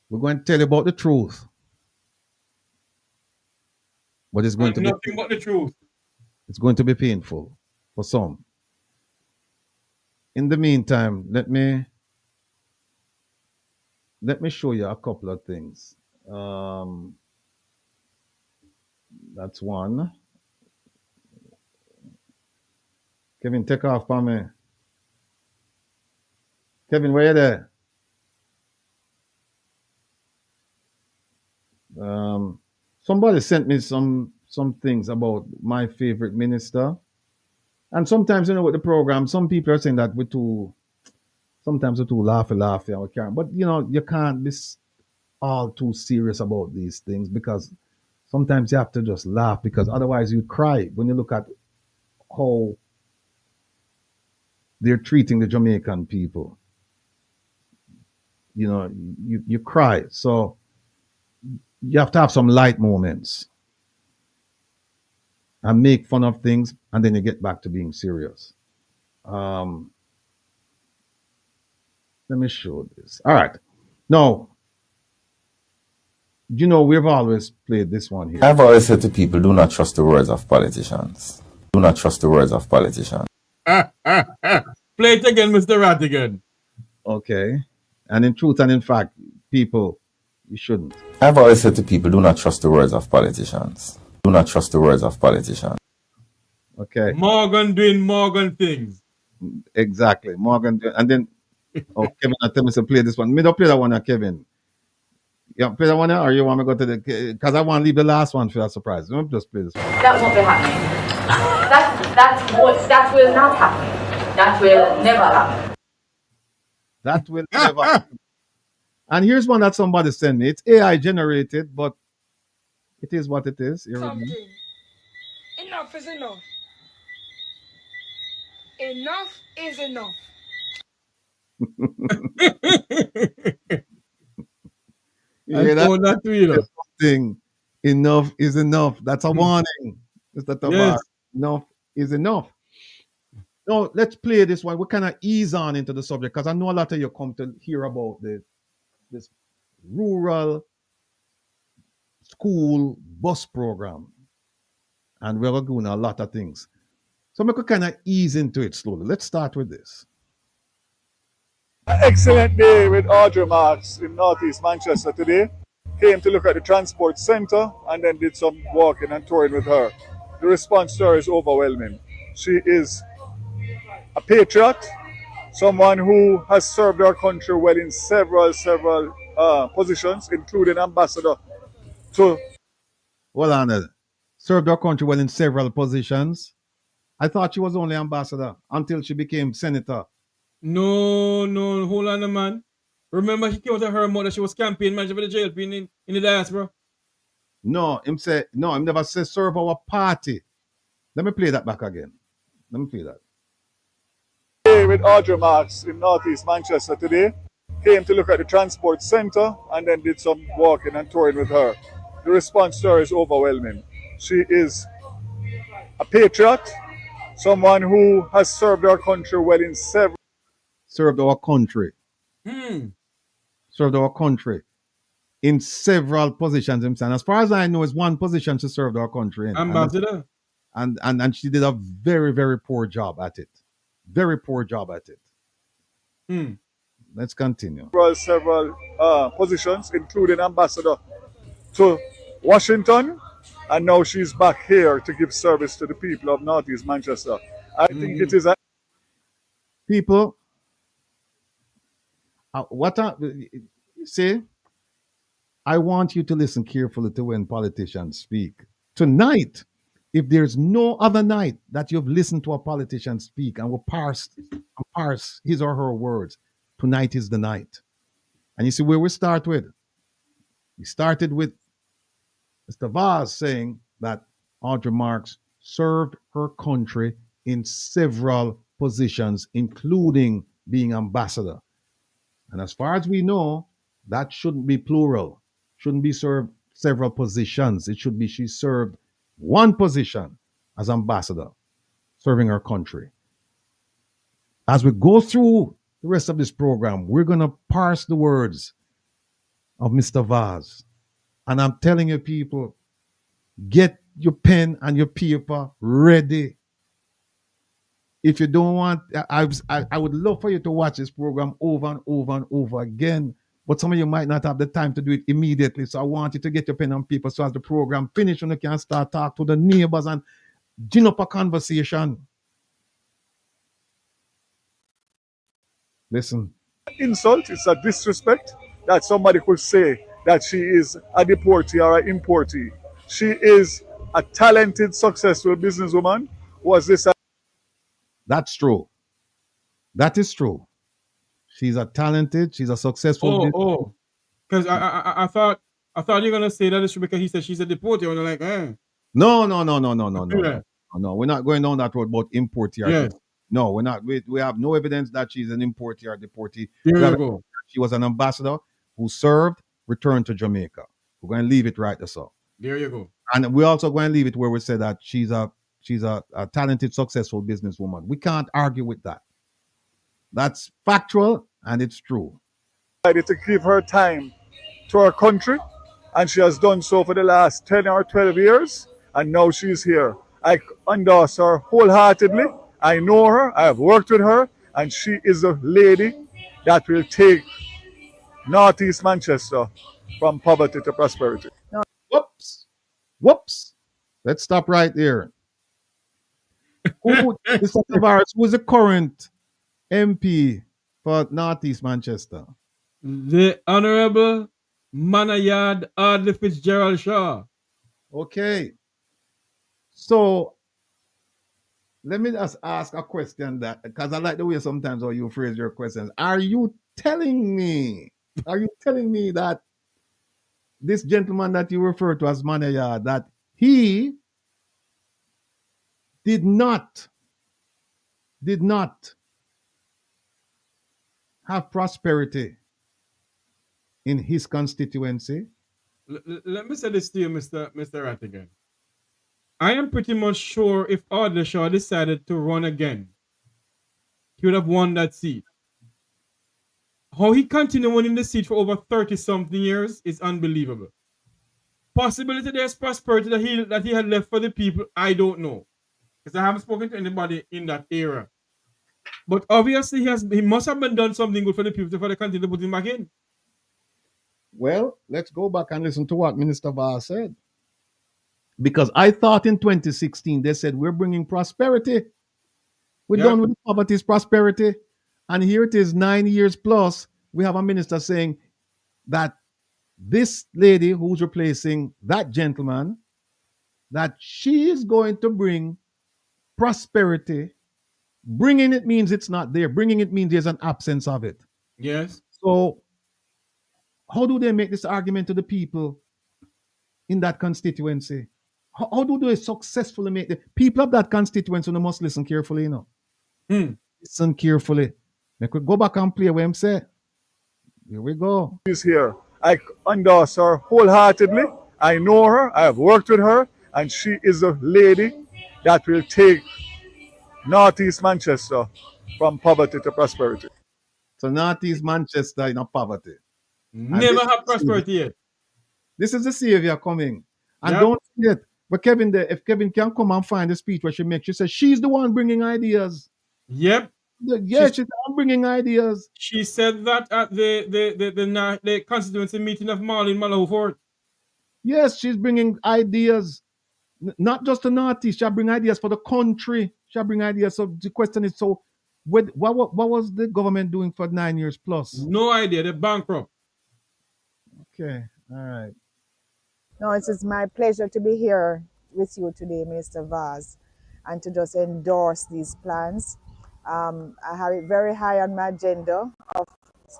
We're going to tell you about the truth, but it's going And to be nothing but the truth. it's going to be painful for some. In the meantime, let me show you a couple of things. Um, that's one. Kevin, take off for me. Kevin, where you there? Somebody sent me some things about my favorite minister. And sometimes, with the program, some people are saying that sometimes we're too laughy, and we can't. But, you can't be all too serious about these things because sometimes you have to just laugh because otherwise you cry when you look at how they're treating the Jamaican people. You cry. So you have to have some light moments and make fun of things, and then you get back to being serious. Um, Let me show this. All right. Now, we've always played this one here. I've always said to people, do not trust the words of politicians. Do not trust the words of politicians. Play it again, Mr. Rattigan. Okay. And in truth and in fact, people, you shouldn't. I've always said to people, do not trust the words of politicians. Do not trust the words of politicians. Okay. Morgan doing Morgan things. Exactly. Morgan. And then, Kevin, I tell me to play this one. Me don't play that one, Kevin. Yeah, play that one, or you want me to go to the? Because I want to leave the last one for a surprise. Let me just play this one. That won't be happening. That will not happen. That will never happen. That will never happen. And here's one that somebody sent me. It's AI generated, but it is what it is. Here we go. Enough is enough. Enough is enough. That thing. Enough is enough. That's a warning. Mr. Tabar. Yes. Enough is enough. No, let's play this one. We kind of ease on into the subject because I know a lot of you come to hear about this rural school bus program. And we're doing a lot of things. So we could kind of ease into it slowly. Let's start with this. An excellent day with Audrey Marks in Northeast Manchester today. Came to look at the transport centre and then did some walking and touring with her. The response to her is overwhelming. She is a patriot, someone who has served our country well in several positions, including ambassador to. Well, Anna, served our country well in several positions. I thought she was only ambassador until she became senator. No, hold on, man. Remember, she came out of her mother. She was campaign manager for the JLP in the diaspora. No, him never said serve our party. Let me play that back again. Let me play that. With Audrey Marks in Northeast Manchester today. Came to look at the transport centre and then did some walking and touring with her. The response to her is overwhelming. She is a patriot, someone who has served our country well in several. Served our country. Served our country in several positions. And as far as I know, it's one position she served our country in. Ambassador. And she did a very, very poor job at it. Very poor job at it. Let's continue. Several positions, including ambassador to Washington, and now she's back here to give service to the people of Northeast Manchester. I think it is people. See, I want you to listen carefully to when politicians speak. Tonight, if there's no other night that you've listened to a politician speak and will parse his or her words, tonight is the night. And you see where we start with? We started with Mr. Vaz saying that Audrey Marks served her country in several positions, including being ambassador. And as far as we know, that shouldn't be plural, shouldn't be served several positions. It should be she served one position as ambassador, serving her country. As we go through the rest of this program, we're going to parse the words of Mr. Vaz. And I'm telling you, people, get your pen and your paper ready. If you don't want, I would love for you to watch this program over and over and over again. But some of you might not have the time to do it immediately. So I want you to get your pen and paper so as the program finishes, you can start talk to the neighbors and gin up a conversation. Listen. Insult, it's a disrespect that somebody could say that she is a deportee or an importee. She is a talented, successful businesswoman. Was this That's true. That is true. She's a talented, she's a successful. Because I thought you're gonna say that it's true because he said she's a deportee, and you're like, No. Yeah. No, we're not going down that road about importee. Yes. No, we're not. We have no evidence that she's an importee or deportee. There you go. She was an ambassador who served, returned to Jamaica. We're going to leave it right there, so. There you go. And we're also going to leave it where we say that she's a talented, successful businesswoman. We can't argue with that. That's factual and it's true. to give her time to her country, and she has done so for the last 10 or 12 years, and now she's here. I endorse her wholeheartedly. I know her, I have worked with her, and she is a lady that will take Northeast Manchester from poverty to prosperity. Whoops. Let's stop right there. Who is the current MP for Northeast Manchester? The Honorable Manayard Ardley Fitzgerald Shaw. Okay. So let me just ask a question that because I like the way sometimes how you phrase your questions. Are you telling me that this gentleman that you refer to as Manayard, that he did not have prosperity in his constituency? Let me say this to you, Mr. Rattigan. I am pretty much sure if Ardley Shaw decided to run again, he would have won that seat. How he continued winning the seat for over 30-something years is unbelievable. Possibility there's prosperity that he had left for the people, I don't know. Because I haven't spoken to anybody in that era. But obviously he must have been done something good for the people for they continue to put him back in. Well, let's go back and listen to what Minister Vaz said. Because I thought in 2016 they said we're bringing prosperity. We're done with poverty's prosperity. And here it is 9 years plus. We have a minister saying that this lady who's replacing that gentleman, that she is going to bring prosperity. Bringing it means it's not there. Bringing it means there's an absence of it. Yes. So how do they make this argument to the people in that constituency? How do they successfully make the people of that constituency? They must listen carefully, you know. Listen carefully. They could go back and play what I'm saying. Here we go. She's here. I endorse her wholeheartedly. I know her, I have worked with her, and she is a lady that will take Northeast Manchester from poverty to prosperity. So Northeast Manchester in poverty. Never have prosperity yet. This is the savior coming. And don't forget, but Kevin, if Kevin can come and find the speech where she makes, she says she's the one bringing ideas. Yep. Yeah, she's bringing ideas. She said that at the constituency meeting of Marlene Malahou. Yes, she's bringing ideas. Not just the Northeast, she'll bring ideas for the country. She'll bring ideas. So the question is, so what was the government doing for 9 years plus? No idea. They're bankrupt. Okay. All right. No, it is my pleasure to be here with you today, Minister Vaz, and to just endorse these plans. I have it very high on my agenda of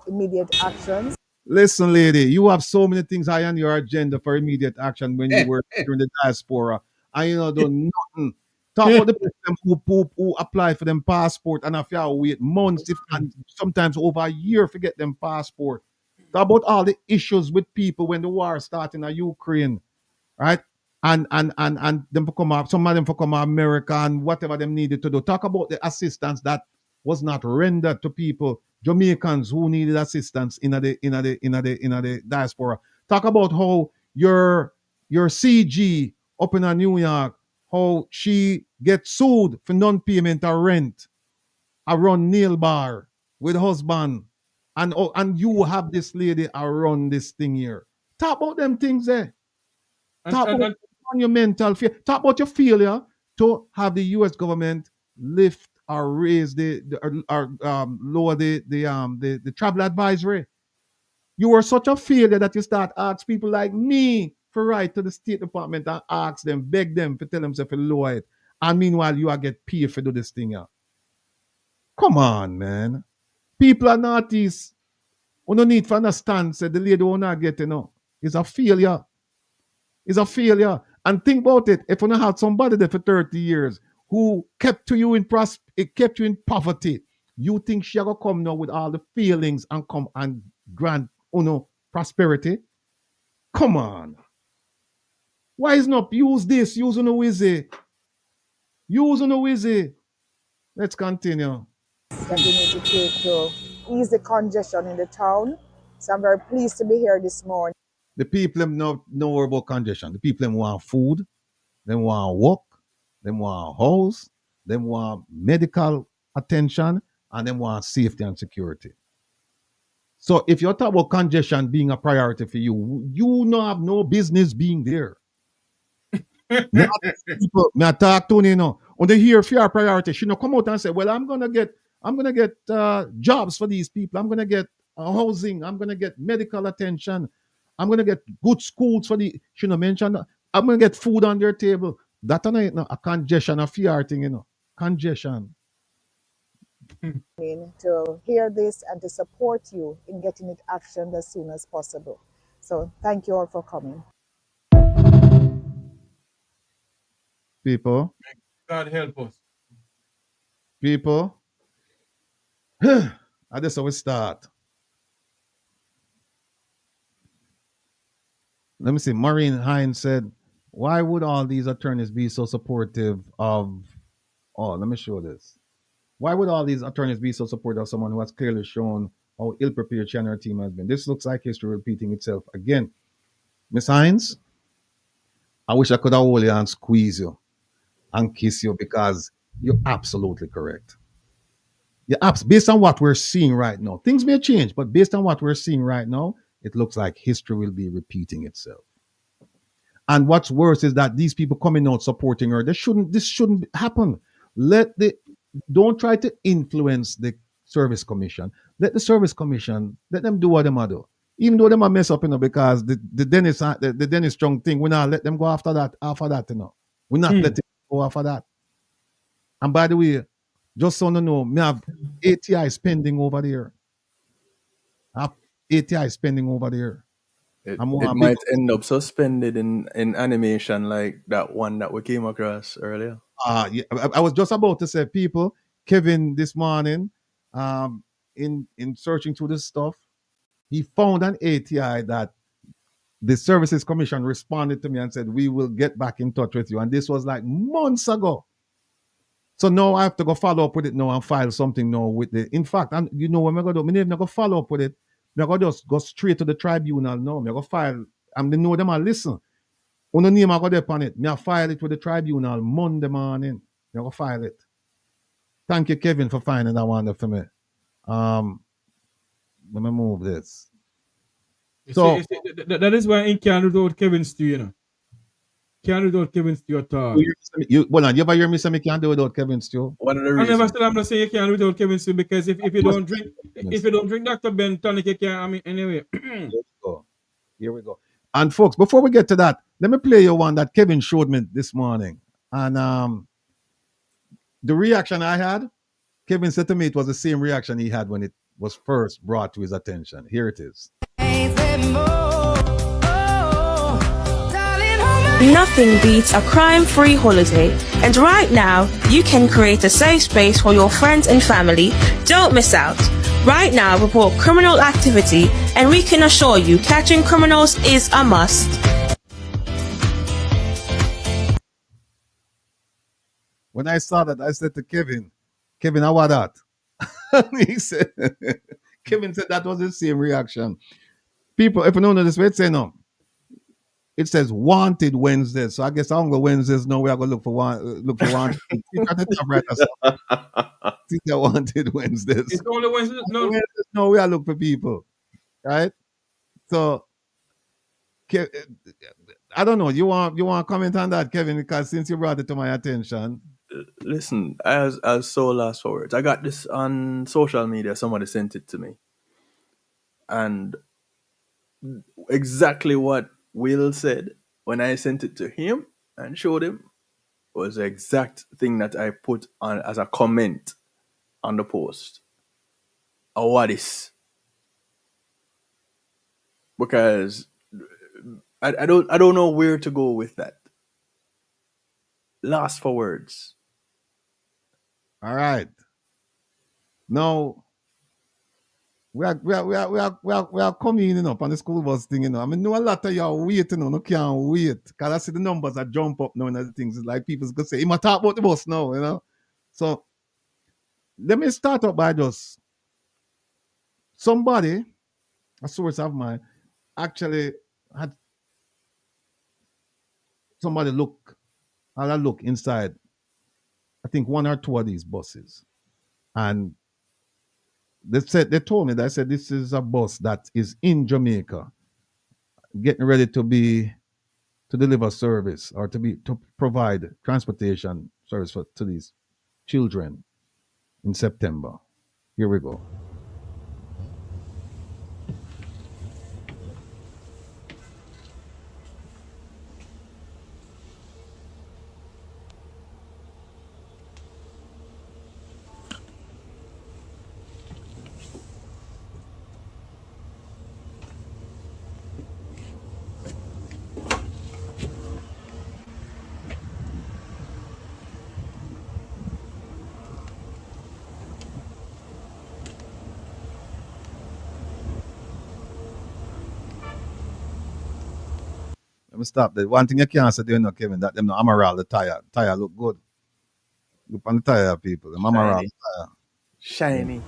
immediate actions. Listen, lady, you have so many things high on your agenda for immediate action when you were during the diaspora. And you know, do nothing. Talk about the people who apply for them passport and if you wait months and sometimes over a year to get them passport. Talk about all the issues with people when the war started in Ukraine, right? And them for come up, some of them for come to America and whatever them needed to do. Talk about the assistance that was not rendered to people Jamaicans who needed assistance in the diaspora. Talk about how your CG up in New York, how she gets sued for non-payment of rent around nail bar with husband. And you have this lady around this thing here. Talk about them things there. And, Talk and, about and on your mental fear. Talk about your failure to have the U.S. government lift or raise or lower the travel advisory. You were such a failure that you start ask people like me for write to the State Department and ask them, beg them to tell them to lower it. And meanwhile, you are get paid for do this thing. Yeah. Come on, man. People are not these. We no need to understand. Say the lady will not get It's a failure. It's a failure. And think about it. If you not had somebody there for 30 years who kept you it kept you in poverty, you think she gonna come now with all the feelings and come and grant prosperity? Come on. Why is not use this? Use on the wizzy. Use on the wizzy. Let's continue. That we need to take to ease the congestion in the town. So I'm very pleased to be here this morning. The people them know about congestion. The people them want food, they want work, they want house, they want medical attention, and they want safety and security. So if you're talking about congestion being a priority for you, you don't have no business being there. Not people, me I talk to you know. When they hear fear priority, she come out and say, "Well, I'm gonna get jobs for these people. I'm gonna get housing. I'm gonna get medical attention. I'm gonna get good schools for the." She mention that. I'm gonna get food on their table. That ain't a congestion, a fear thing, congestion. To hear this and to support you in getting it actioned as soon as possible. So thank you all for coming. People, God help us. people. And this is how we start. Let me see. Maureen Hines said, "Why would all these attorneys be so supportive of?" Oh, let me show this. Why would all these attorneys be so supportive of someone who has clearly shown how ill-prepared she and her team has been? This looks like history repeating itself again. Miss Hines, I wish I could have hold you and squeeze you and kiss you because you're absolutely correct. Based on what we're seeing right now, things may change, but based on what we're seeing right now, it looks like history will be repeating itself. And what's worse is that these people coming out supporting her, this shouldn't happen. Don't try to influence the service commission. Let the service commission, let them do what they do. Even though they might mess up, because the Dennis Strong thing, we not let them go after that, We're not letting them go after that. And by the way, just so you know, me have ATI spending over there. I have ATI spending over there. It might end up suspended in animation like that one that we came across earlier. Yeah, I was just about to say, people, Kevin this morning, in searching through this stuff, he found an ATI that the Services Commission responded to me and said, "We will get back in touch with you." And this was like months ago. So now I have to go follow up with it now and file something now with the. In fact, and you know what I'm gonna do? I'm not gonna follow up with it. I'm gonna just go straight to the tribunal now. I'm gonna file. And they know them and listen. On the name I got up on it. I file it with the tribunal Monday morning. I go file it. Thank you, Kevin, for finding that one for me. Let me move this. So That is why he can't do without Kevin Stew, Can't do without Kevin Stew at all. You ever hear me say me can't do without Kevin Stew? One of the I reasons. never said I'm not saying you can't do without Kevin Stew because if you don't drink Dr. Ben tonic, you can't. Anyway. Here we go. And folks, before we get to that, let me play you one that Kevin showed me this morning. And the reaction I had, Kevin said to me it was the same reaction he had when it was first brought to his attention. Here it is. Nothing beats a crime-free holiday, and right now you can create a safe space for your friends and family. Don't miss out. Right now, report criminal activity, and we can assure you catching criminals is a must. When I saw that, I said to Kevin, how about that? He said, Kevin said that was the same reaction. People, if you don't know this, wait, say no. It says wanted Wednesdays. So I guess on the Wednesdays now we are gonna look for wanted. It's at the top right or something. Think that wanted Wednesdays. It's only Wednesday. No, Wednesdays now we are looking for people. Right? So I don't know. You want to comment on that, Kevin? Because since you brought it to my attention. Listen, as so last for words. I got this on social media. Somebody sent it to me, and exactly what Will said when I sent it to him and showed him was the exact thing that I put on as a comment on the post. Oh, what is? Because I don't know where to go with that. Last for words. All right. Now we are coming up on the school bus thing, I mean, know a lot of y'all waiting, no can't wait. Because I see the numbers that jump up now and other things. It's like people's gonna say, he might talk about the bus now, So let me start up by just somebody, a source of mine, actually had somebody had a look inside, I think one or two of these buses. And they told me that I said this is a bus that is in Jamaica, getting ready to deliver service or to provide transportation service to these children in September. Here we go. Let me stop there. One thing you can't say, Kevin, that them no Amaral, the tire. Tire look good. Look on the tire, people. The Amaral tire. Shiny.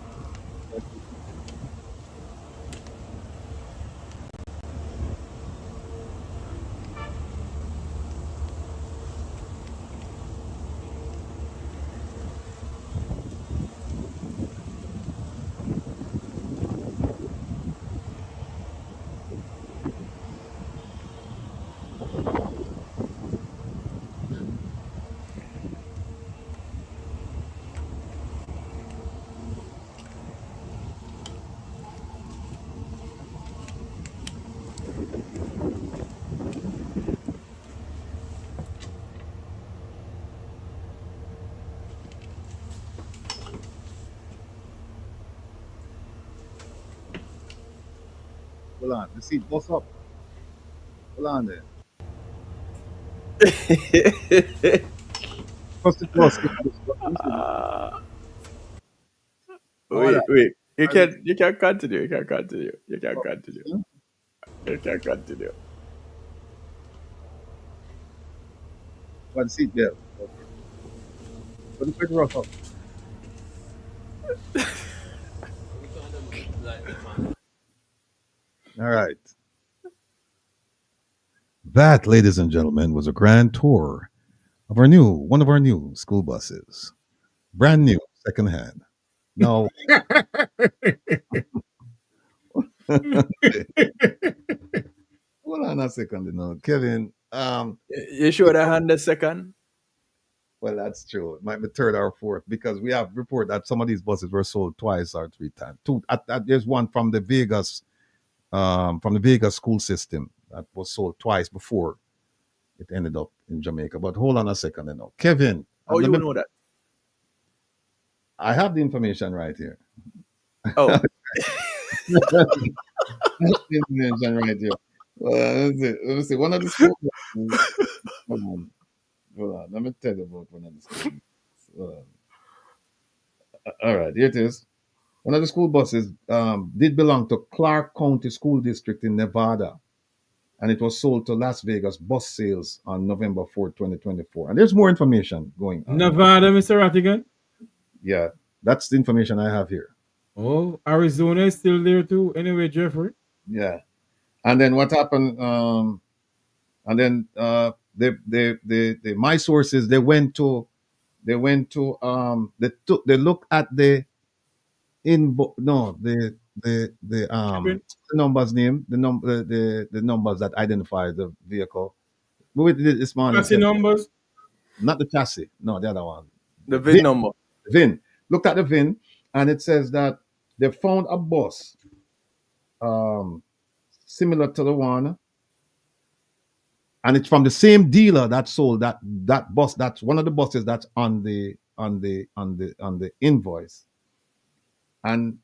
Hold on. The seat bust up. Hold on there. Trust it was. Wait. You can continue. You can continue. You can continue. You can continue. But the seat belt. Okay. But the quick rough up. All right. That, ladies and gentlemen, was a grand tour of one of our new school buses. Brand new, secondhand. No. Hold on a second, Kevin. You sure that hand the second? Well, that's true. It might be third or fourth because we have report that some of these buses were sold twice or three times. There's one from the Vegas school system that was sold twice before it ended up in Jamaica. But hold on a second, Kevin. How you know that? I have the information right here. Oh. The information right here. Let me see. One of the school buses. Hold on. Let me tell you about one of the school buses. All right, here it is. One of the school buses did belong to Clark County School District in Nevada, and it was sold to Las Vegas bus sales on November 4th, 2024. And there's more information going on. Nevada, Mr. Rattigan? Yeah. That's the information I have here. Oh, Arizona is still there too. Anyway, Jeffrey. Yeah. And then what happened? And then my sources, they look at Kevin, the numbers name, the numbers that identify the vehicle. We did it this morning, chassis Kevin. numbers. Not the chassis, no, the other one. The VIN number. VIN. Looked at the VIN, and it says that they found a bus similar to the one, and it's from the same dealer that sold that bus. That's one of the buses that's on the invoice. And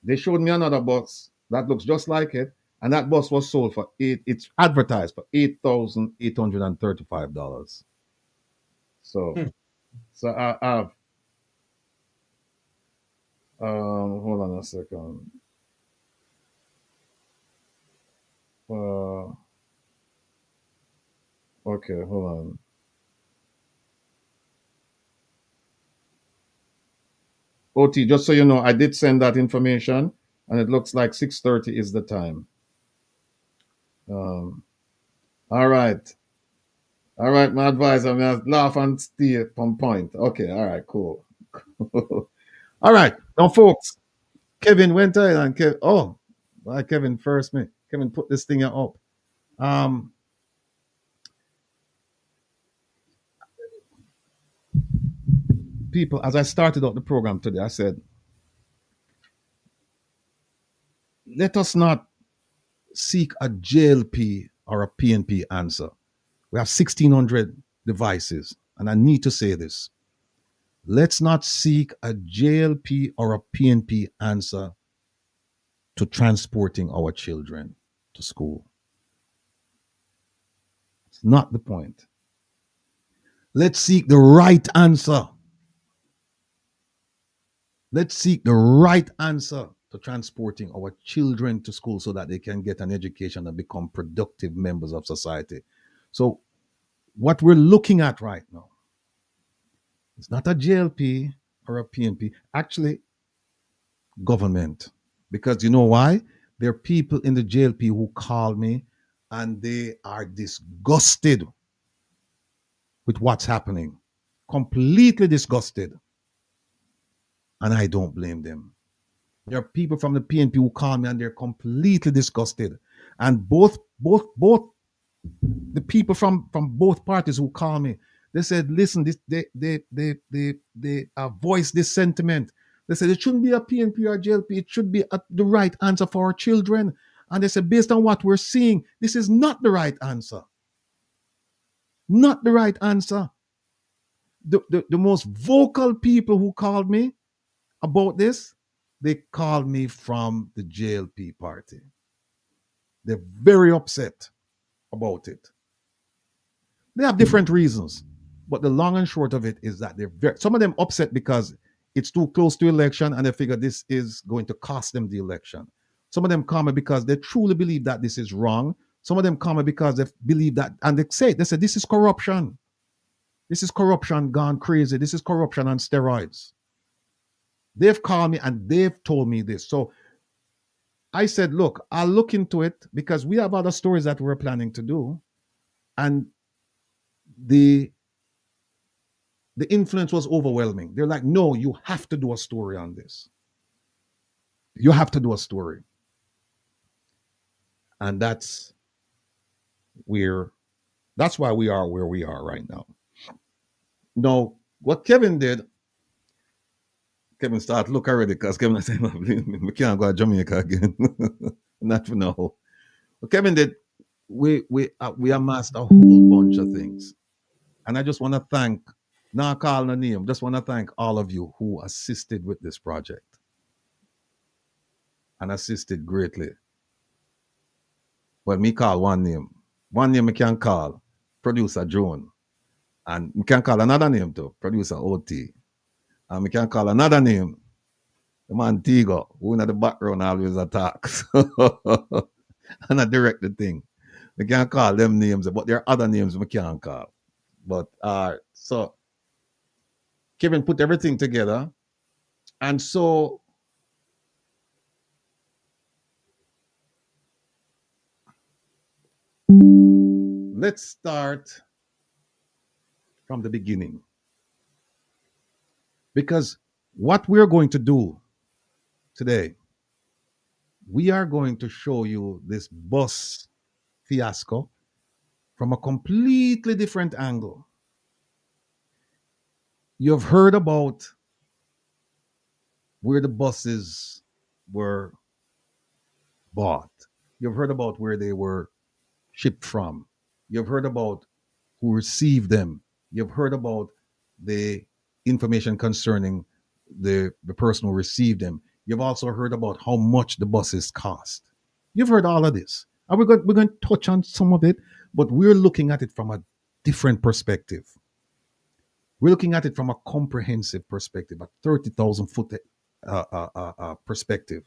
they showed me another bus that looks just like it, and that bus was sold for it's advertised for $8,835. So, so I have hold on a second. Okay, hold on. OT, just so you know, I did send that information, and it looks like 6:30 is the time. All right. All right, my advisor, I'm going to laugh and stay on point. Okay, all right, cool. All right, now, folks, Kevin went ahead and Kevin first, me. Kevin put this thing up. People, as I started out the program today, I said, let us not seek a JLP or a PNP answer. We have 1,600 devices, and I need to say this. Let's not seek a JLP or a PNP answer to transporting our children to school. It's not the point. Let's seek the right answer. Let's seek the right answer to transporting our children to school so that they can get an education and become productive members of society. So what we're looking at right now, it's not a JLP or a PNP, actually government. Because you know why? There are people in the JLP who call me and they are disgusted with what's happening. Completely disgusted. And I don't blame them. There are people from the PNP who call me and they're completely disgusted. And both the people from both parties who call me, they said, listen, they voiced this sentiment. They said it shouldn't be a PNP or JLP. It should be the right answer for our children. And they said, based on what we're seeing, this is not the right answer. Not the right answer. The most vocal people who called me about this, they called me from the JLP party. They're very upset about it. They have different reasons, but the long and short of it is that some of them upset because it's too close to election and they figure this is going to cost them the election. Some of them call me because they truly believe that this is wrong. Some of them call me because they believe that, and they said, this is corruption. This is corruption gone crazy. This is corruption on steroids. They've called me and they've told me this. So I said, look, I'll look into it because we have other stories that we're planning to do. And the influence was overwhelming. They're like, no, you have to do a story on this. You have to do a story. And that's why we are where we are right now. Now, what Kevin did, Kevin started look already because Kevin said, we can't go to Jamaica again. Not for now. What Kevin did, we amassed a whole bunch of things. And I just want to thank, now call the name, just want to thank all of you who assisted with this project. And assisted greatly. Well, me call one name. One name I can call, producer Joan. And we can call another name too, producer OT. And we can call another name, the man Tigo, who in the background always attacks. And I direct the thing. We can't call them names, but there are other names we can't call. But so Kevin put everything together And so let's start from the beginning. Because what we're going to do today, we are going to show you this bus fiasco from a completely different angle. You've heard about where the buses were bought. You've heard about where they were shipped from. You've heard about who received them. You've heard about the information concerning the person who received them. You've also heard about how much the buses cost. You've heard all of this. And we're going to touch on some of it, but we're looking at it from a different perspective. We're looking at it from a comprehensive perspective, a 30,000 foot perspective.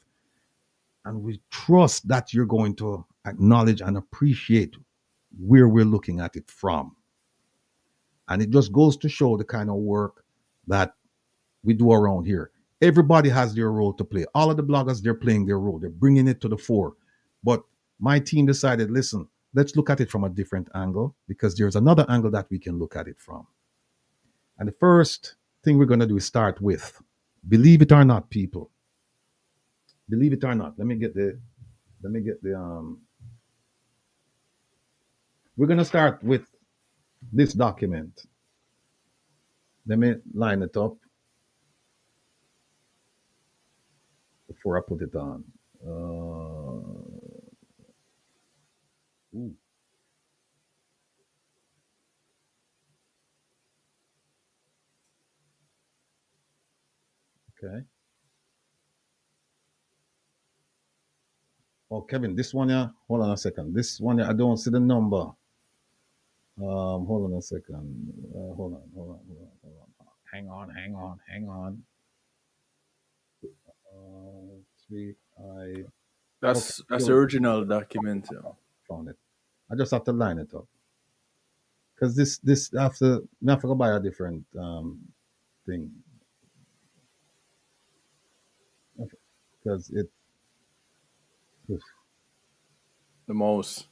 And we trust that you're going to acknowledge and appreciate where we're looking at it from. And it just goes to show the kind of work that we do around here. Everybody has their role to play. All of the bloggers, they're playing their role. They're bringing it to the fore. But my team decided, listen, let's look at it from a different angle, because there's another angle that we can look at it from. And the first thing we're going to do is start with, believe it or not, people. Believe it or not. Let me get the we're going to start with this document. Let me line it up before I put it on. Ooh. Okay. Oh, Kevin, this one, yeah. Hold on a second. This one, yeah, I don't see the number. Hold on a second. Hold on. Hang on. Three, That's okay, the original document. Yeah. found it. I just have to line it up. Because this after I have to go buy a different thing. Because it The mouse.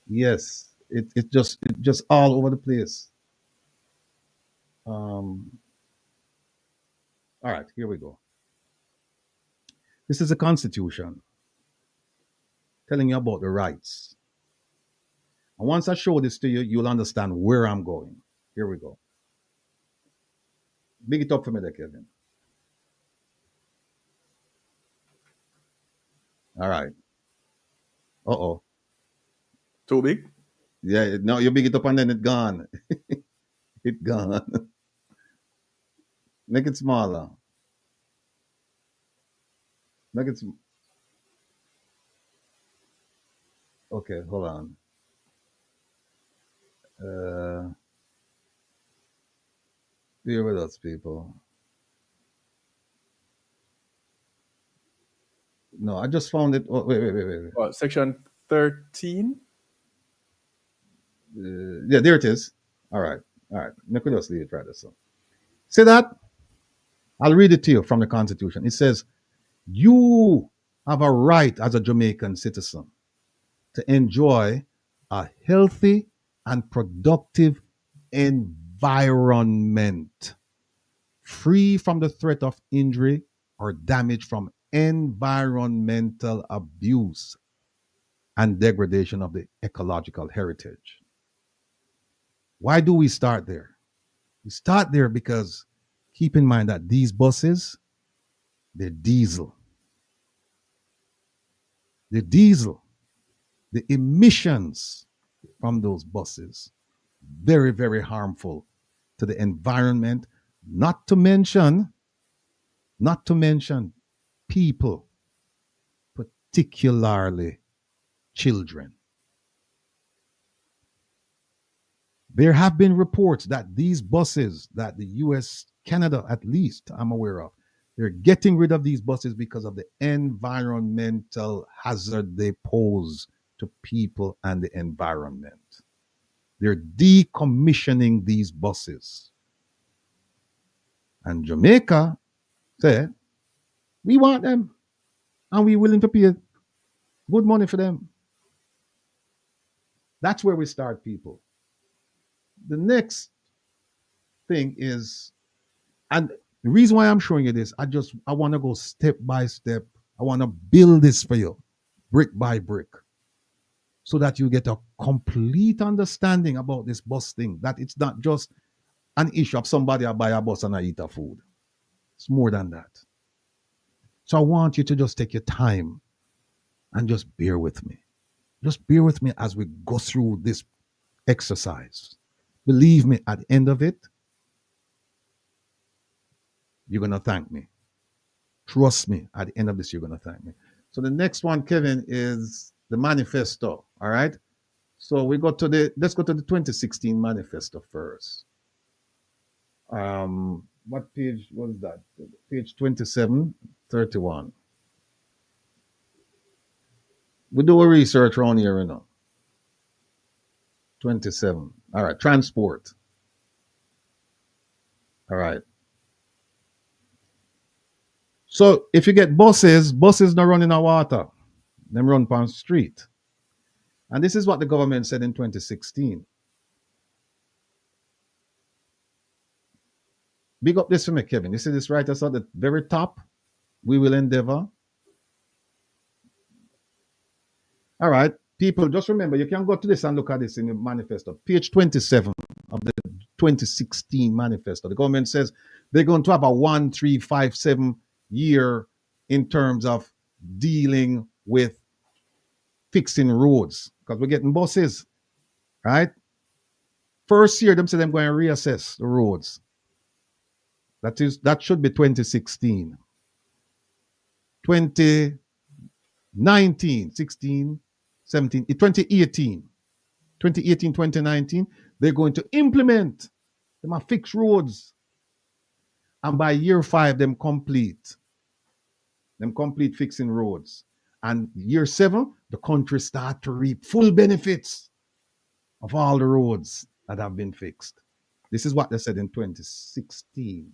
yes, it just all over the place. All right, here we go. This is a constitution telling you about the rights. And once I show this to you, you'll understand where I'm going. Here we go. Big it up for me there, Kevin. All right. Uh-oh. Too big? Yeah, no, you big it up and then it gone. It gone. Make it smaller. Make it okay, hold on. Bear with us, people. No, I just found it. Oh, wait. What, section 13? Yeah, there it is. All right. Let me just leave it right there. So, see that? I'll read it to you from the Constitution. It says, you have a right as a Jamaican citizen to enjoy a healthy and productive environment, free from the threat of injury or damage from environmental abuse and degradation of the ecological heritage. Why do we start there? We start there because keep in mind that these buses, they're diesel. They're diesel. The emissions from those buses, very, very harmful to the environment, not to mention people, particularly children. There have been reports that these buses, that the US, Canada at least, I'm aware of, they're getting rid of these buses because of the environmental hazard they pose to people and the environment. They're decommissioning these buses. And Jamaica said, We want them, and we willing to pay good money for them. That's where we start, people. The next thing is, and the reason why I'm showing you this, I want to go step by step. I want to build this for you, brick by brick, so that you get a complete understanding about this bus thing. That it's not just an issue of somebody I buy a bus and I eat a food. It's more than that. So I want you to just take your time and just bear with me. Just bear with me as we go through this exercise. Believe me, at the end of it, you're going to thank me. Trust me, at the end of this, you're going to thank me. So the next one, Kevin, is the manifesto. All right. So let's go to the 2016 manifesto first. What page was that? Page 27, 31. We do a research around here, 27. All right, transport. All right. So if you get buses not running on water. Them run on street. And this is what the government said in 2016. Big up this for me, Kevin. You see this right at the very top? We will endeavor. All right, people, just remember, you can go to this and look at this in the manifesto. Page 27 of the 2016 manifesto. The government says they're going to have a 1, 3, 5, 7 year in terms of dealing with fixing roads, because we're getting buses, right? First year, them say they're going to reassess the roads. That should be 2016. 2019, 16, 17, 2018, 2019, they're going to implement them fix roads. And by year 5, them complete fixing roads. And year 7, the country start to reap full benefits of all the roads that have been fixed. This is what they said in 2016.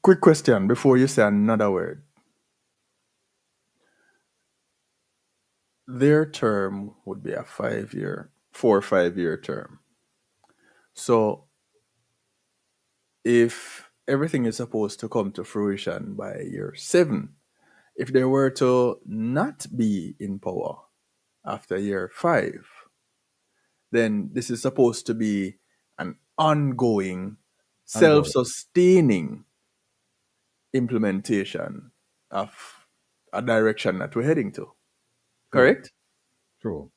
Quick question before you say another word. Their term would be a 4 or 5 year term. So if everything is supposed to come to fruition by year 7, if they were to not be in power after year 5, then this is supposed to be an ongoing, self-sustaining implementation of a direction that we're heading to. Correct? True.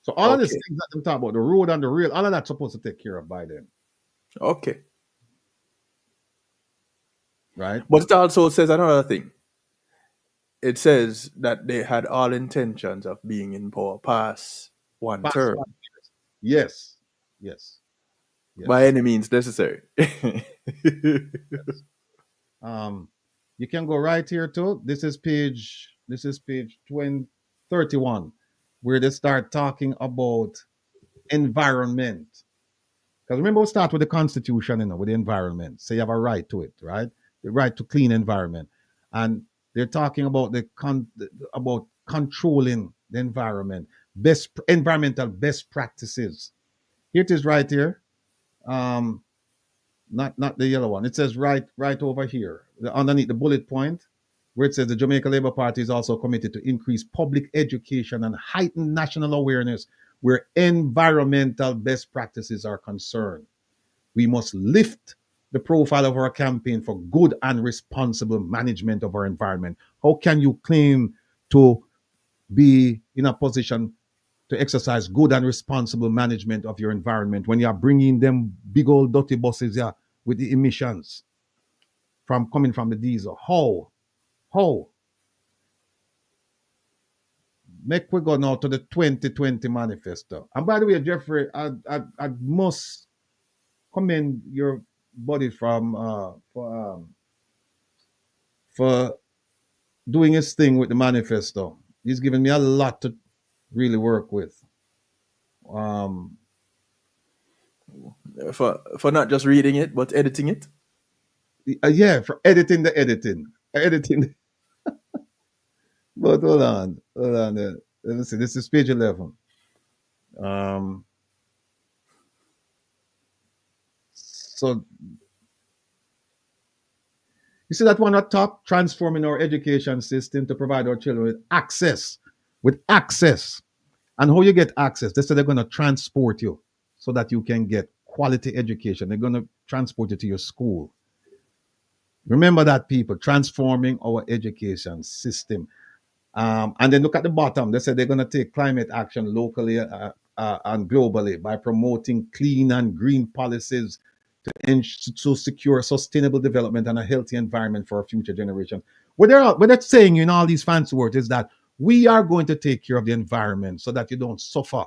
So all of these things that we talk about, the road and the rail, all of that's supposed to take care of by then. Okay. Right? But it also says another thing. It says that they had all intentions of being in power past one term. Yes. Yes. By any means necessary. Yes. You can go right here too. This is page 31, where they start talking about environment. Because remember, we start with the Constitution, with the environment. So you have a right to it, right? The right to clean environment. And they're talking about about controlling the environment, environmental best practices. Here it is right here. Not the yellow one. It says right over here, underneath the bullet point, where it says the Jamaica Labour Party is also committed to increase public education and heighten national awareness where environmental best practices are concerned. We must lift the profile of our campaign for good and responsible management of our environment. How can you claim to be in a position to exercise good and responsible management of your environment when you're bringing them big old dirty buses here with the emissions coming from the diesel? How? Make we go now to the 2020 manifesto. And by the way, Jeffrey, I must commend your body for doing his thing with the manifesto. He's given me a lot to really work with. For not just reading it, but editing it? Yeah, for editing the editing. Editing. But hold on. Let me see. This is page 11. Um, so you see that one at top, transforming our education system to provide our children with access. And how you get access? They say they're going to transport you so that you can get quality education. They're going to transport you to your school. Remember that, people, transforming our education system. And then look at the bottom. They said they're going to take climate action locally and globally by promoting clean and green policies to secure sustainable development and a healthy environment for our future generation. What they're saying in all these fancy words is that we are going to take care of the environment so that you don't suffer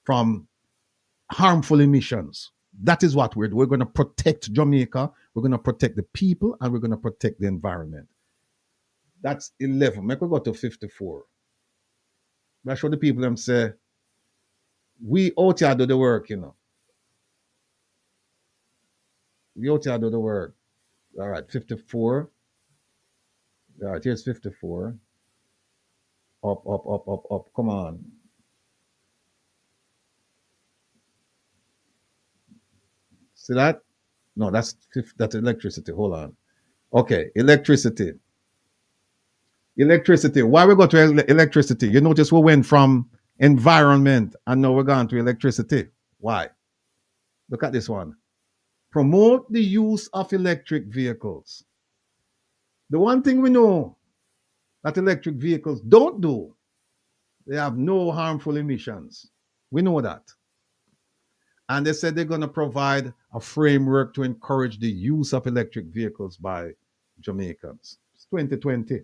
from harmful emissions. That is what we're going to protect Jamaica. We're going to protect the people, and we're going to protect the environment. That's 11. Make we go to 54. I show the people them say, we out here do the work, you know. We out here do the work. All right, 54. All right, here's 54. Up. Come on. See that? No, that's electricity. Hold on. Okay, electricity. Electricity. Why we go to electricity? You notice we went from environment and now we're going to electricity. Why? Look at this one. Promote the use of electric vehicles. The one thing we know that electric vehicles don't do, they have no harmful emissions. We know that. And they said they're going to provide a framework to encourage the use of electric vehicles by Jamaicans. It's 2020.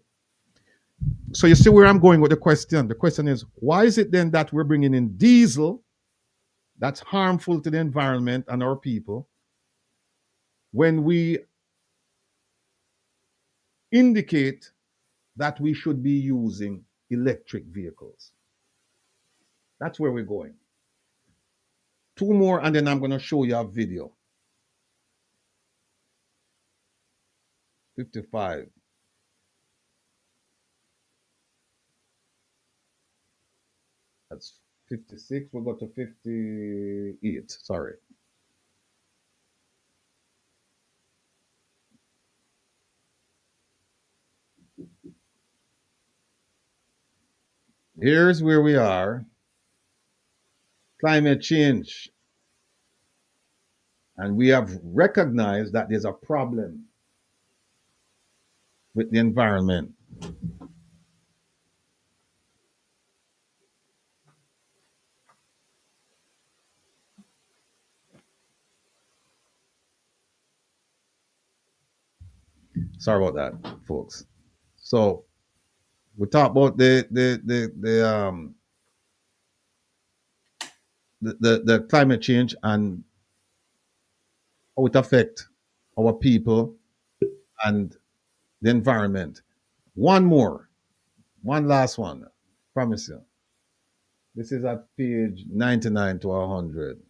So you see where I'm going with the question. The question is, why is it then that we're bringing in diesel that's harmful to the environment and our people when we indicate that we should be using electric vehicles? That's where we're going. Two more, and then I'm going to show you a video. 55. That's 56. We'll go to 58. Sorry. Here's where we are. Climate change. And we have recognized that there's a problem with the environment. Sorry about that, folks. So we talk about the climate change and how it affect our people and the environment. One last one. Promise you. This is at page 99 to 100.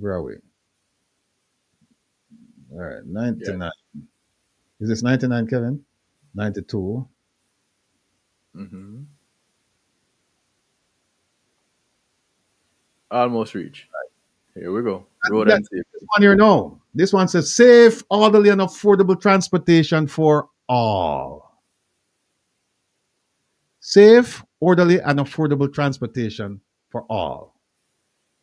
Where are we? All right, 99. Yeah. Is this 99, Kevin? 92. Mm-hmm. Almost reach. Here we go. Road and safe. This one here, no. This one says safe, orderly, and affordable transportation for all. Safe, orderly, and affordable transportation for all.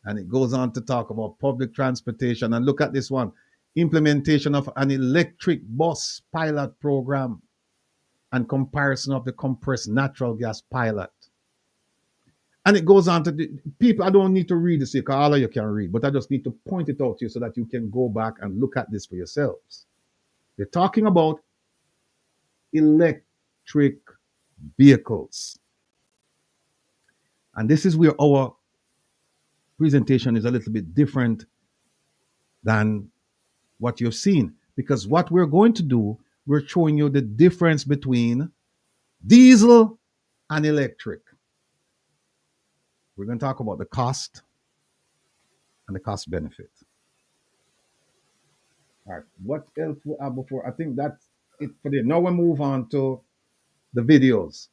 And it goes on to talk about public transportation. And look at this one. Implementation of an electric bus pilot program and comparison of the compressed natural gas pilot. And it goes on to people. I don't need to read this because all of you can read, but I just need to point it out to you so that you can go back and look at this for yourselves. They're talking about electric vehicles. And this is where our presentation is a little bit different than what you've seen. Because what we're going to do, we're showing you the difference between diesel and electric. We're going to talk about the cost and the cost benefit. All right. What else we have before? I think that's it for the. Now we move on to the videos.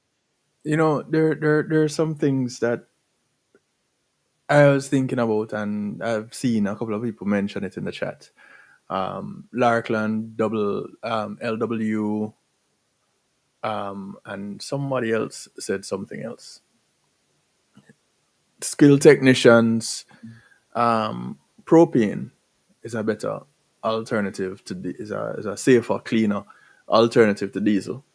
You know, there are some things that I was thinking about, and I've seen a couple of people mention it in the chat. Larkland, double LW, and somebody else said something else. Skill technicians, propane is a better alternative to is a safer, cleaner alternative to diesel.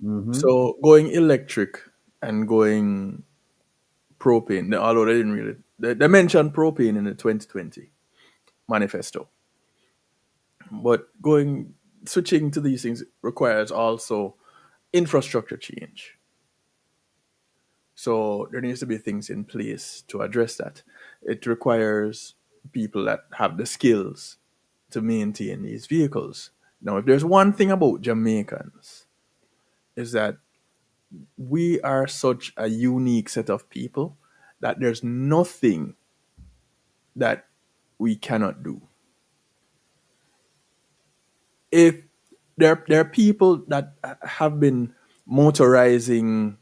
Mm-hmm. So going electric and going propane, although they didn't really, they mentioned propane in the 2020 manifesto, but switching to these things requires also infrastructure change. So there needs to be things in place to address that. It requires people that have the skills to maintain these vehicles. Now, if there's one thing about Jamaicans, is that we are such a unique set of people that there's nothing that we cannot do. If there are people that have been motorizing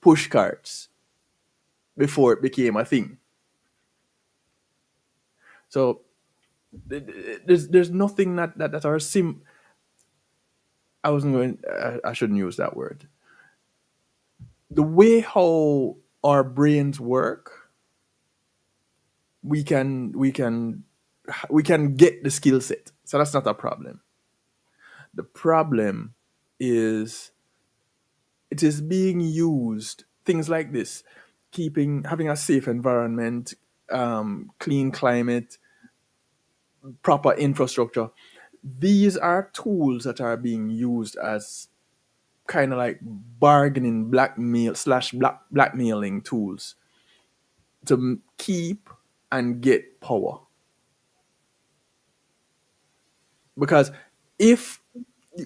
push carts before it became a thing. So there's nothing that are I wasn't going. I shouldn't use that word. The way how our brains work, we can get the skill set. So that's not a problem. The problem is it is being used. Things like this, having a safe environment, clean climate, proper infrastructure. These are tools that are being used as kind of like bargaining blackmailing tools to keep and get power. Because if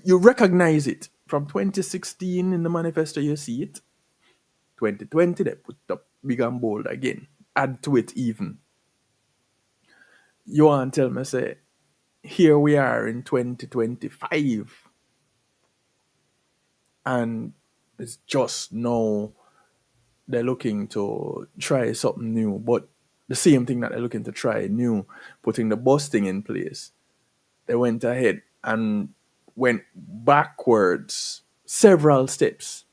you recognize it from 2016 in the manifesto, you see it. 2020, they put up big and bold again. Add to it even. You want to tell me, say, here we are in 2025, and it's just now they're looking to try something new, but the same thing that they're looking to try new, putting the busting in place, they went ahead and went backwards several steps.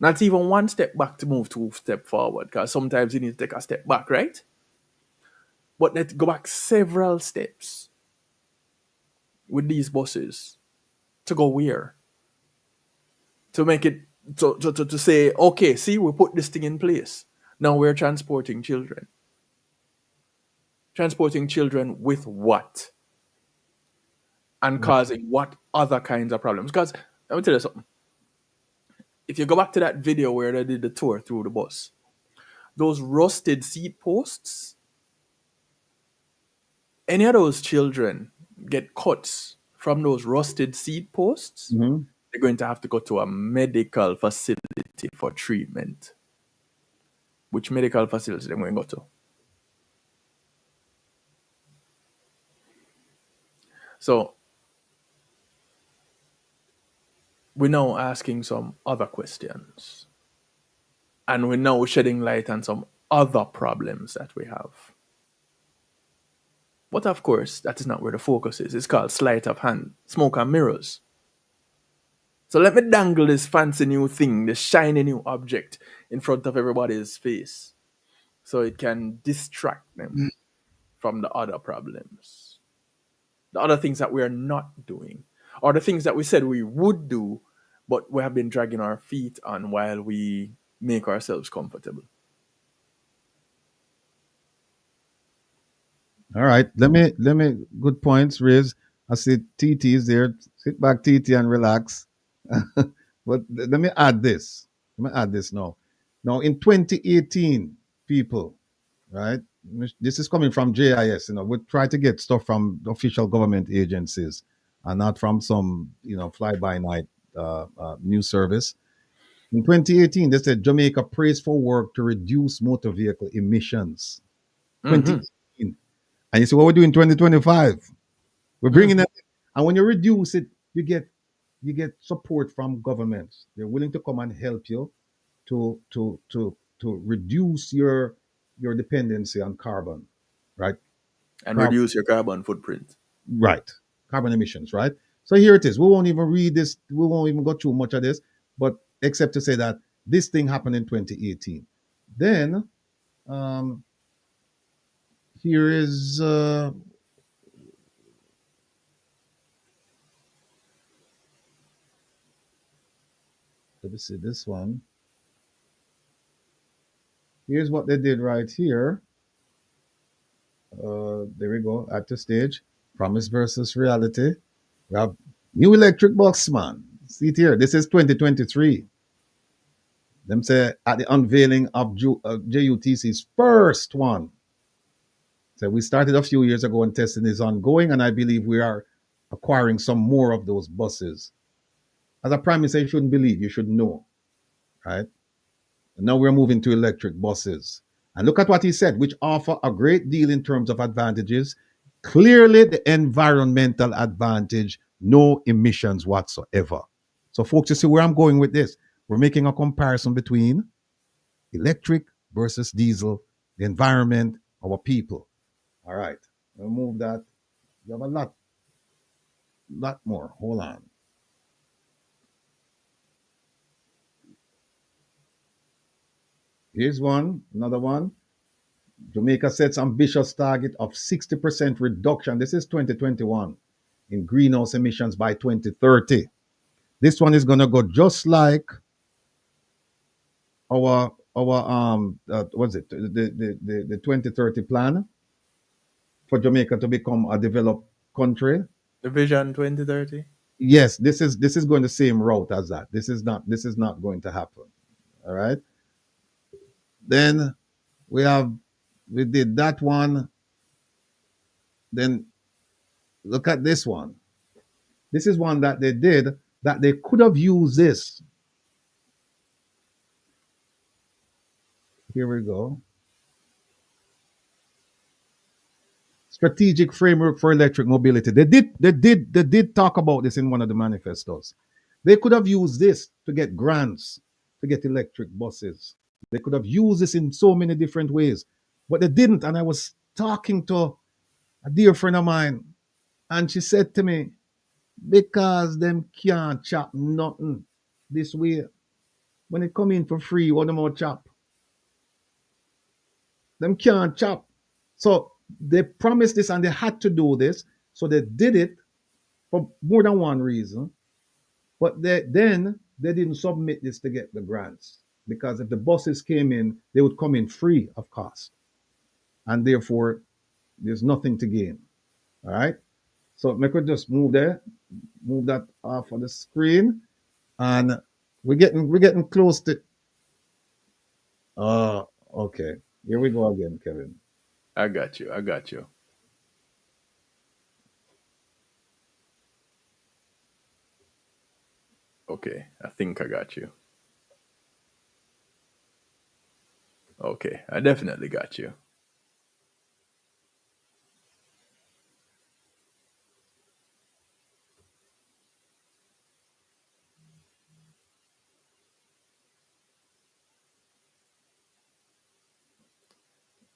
Not even one step back to move 2 steps forward, because sometimes you need to take a step back, right? But let's go back several steps with these buses to go where? To make it, to say, okay, see, we put this thing in place. Now we're transporting children. Transporting children with what? And causing what other kinds of problems? Because let me tell you something. If you go back to that video where they did the tour through the bus, those rusted seat posts, any of those children get cuts from those rusted seat posts, they're going to have to go to a medical facility for treatment. Which medical facility they're going to go to? So we're now asking some other questions. And we're now shedding light on some other problems that we have. But of course, that is not where the focus is. It's called sleight of hand, smoke and mirrors. So let me dangle this fancy new thing, this shiny new object in front of everybody's face so it can distract them from the other problems. The other things that we are not doing, or the things that we said we would do, but we have been dragging our feet on while we make ourselves comfortable. All right. Let me good points, Riz. I see TT is there. Sit back, TT, and relax. But let me add this. Let me add this now. Now in 2018, people, right? This is coming from JIS. We try to get stuff from official government agencies and not from some fly by night news service. In 2018, they said Jamaica praised for work to reduce motor vehicle emissions. Mm-hmm. 2018. And you see what we're doing in 2025? We're bringing it, and when you reduce it, you get support from governments. They're willing to come and help you to reduce your dependency on carbon, right? And Carb, reduce your carbon footprint. right. Carbon emissions, right? So here it is. We won't even read this. We won't even go through much of this, but except to say that this thing happened in 2018. Then um, here is let me see this one. Here's what they did right here. There we go. At the stage, promise versus reality. We have new electric bus, man. See it here. This is 2023. Them say at the unveiling of JUTC's first one. So we started a few years ago and testing is ongoing, and I believe we are acquiring some more of those buses. As a prime minister, you shouldn't believe, you should know, right? And now we're moving to electric buses. And look at what he said, which offer a great deal in terms of advantages. Clearly, the environmental advantage, no emissions whatsoever. So, folks, you see where I'm going with this. We're making a comparison between electric versus diesel, the environment, our people. All right, we'll move that. You have a lot more. Hold on. Here's one, another one. Jamaica sets ambitious target of 60% reduction. This is 2021 in greenhouse emissions by 2030. This one is going to go just like our what's it the 2030 plan for Jamaica to become a developed country. The Vision 2030. Yes, this is going the same route as that. This is not going to happen. All right. Then we did that one. Then look at this one. This is one that they did that they could have used this. Here we go. Strategic framework for electric mobility. They did talk about this in one of the manifestos. They could have used this to get grants to get electric buses. They could have used this in so many different ways, but they didn't. And I was talking to a dear friend of mine, and she said to me, because them can't chop nothing this way. When it come in for free, what them more chop? Them can't chop. So they promised this and they had to do this. So they did it for more than one reason. But then they didn't submit this to get the grants. Because if the buses came in, they would come in free of cost. And therefore, there's nothing to gain. All right. So we could just move that off of the screen. And we're getting close to okay. Here we go again, Kevin. I got you. Okay, I think I got you. Okay, I definitely got you.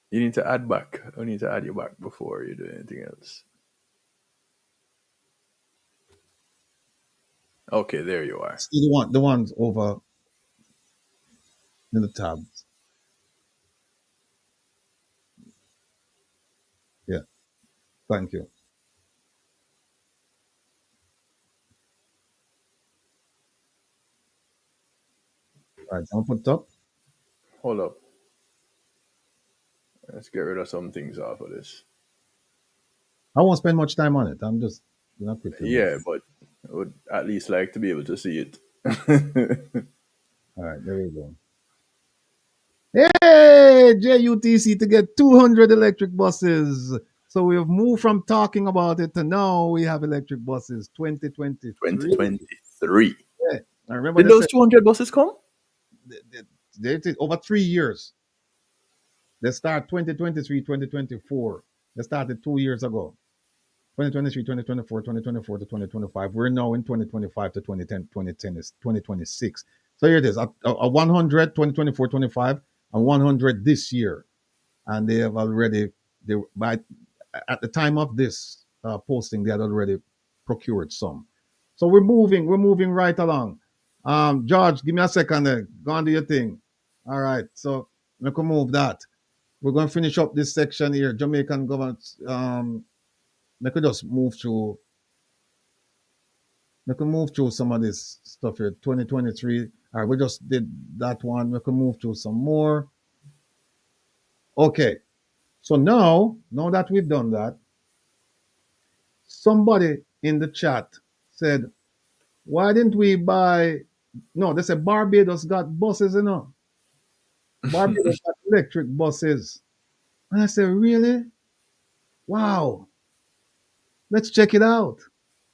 You need to add back. I need to add you back before you do anything else. Okay, there you are. See the ones over in the tabs. Yeah. Thank you. All right, I'll put top. Hold up. Let's get rid of some things off of this. I won't spend much time on it. I'm just quickly. Yeah, but I would at least like to be able to see it. All right, there we go. Hey, JUTC to get 200 electric buses. So we have moved from talking about it to now we have electric buses 2023. 2023. Yeah. I remember Did those 200 buses come? they over 3 years. They start 2023, 2024. They started 2 years ago. 2023, 2024, 2024 to 2025. We're now in 2025 to 2010 is 2026. So here it is, a 100, 2024, 25, and 100 this year. And they have already, by at the time of this posting, they had already procured some. So we're moving right along. George, give me a second there. Go on do your thing. All right, so we can move that. We're going to finish up this section here. Jamaican government. We could just move through. We can move through some of this stuff here. 2023. All right, we just did that one. We can move through some more. Okay. So now that we've done that, somebody in the chat said, why didn't we buy? No, they said Barbados got buses, Barbados got electric buses. And I said, really? Wow. Let's check it out.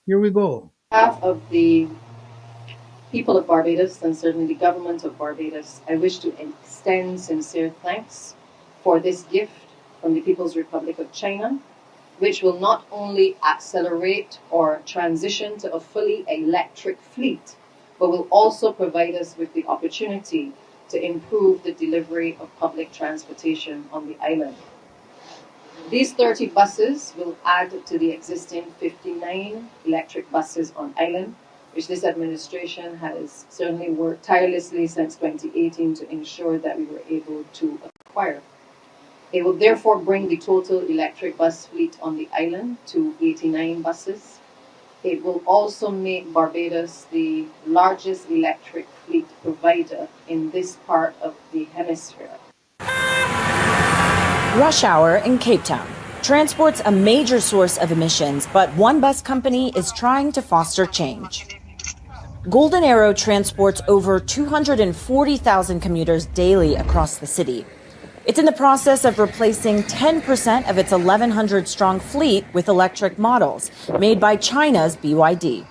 Here we go. Behalf of the people of Barbados and certainly the government of Barbados, I wish to extend sincere thanks for this gift from the People's Republic of China, which will not only accelerate or transition to a fully electric fleet, but will also provide us with the opportunity to improve the delivery of public transportation on the island. These 30 buses will add to the existing 59 electric buses on island, which this administration has certainly worked tirelessly since 2018 to ensure that we were able to acquire. It will therefore bring the total electric bus fleet on the island to 89 buses. It will also make Barbados the largest electric fleet provider in this part of the hemisphere. Rush hour in Cape Town. Transport's a major source of emissions, but one bus company is trying to foster change. Golden Arrow transports over 240,000 commuters daily across the city. It's in the process of replacing 10% of its 1,100-strong fleet with electric models made by China's BYD.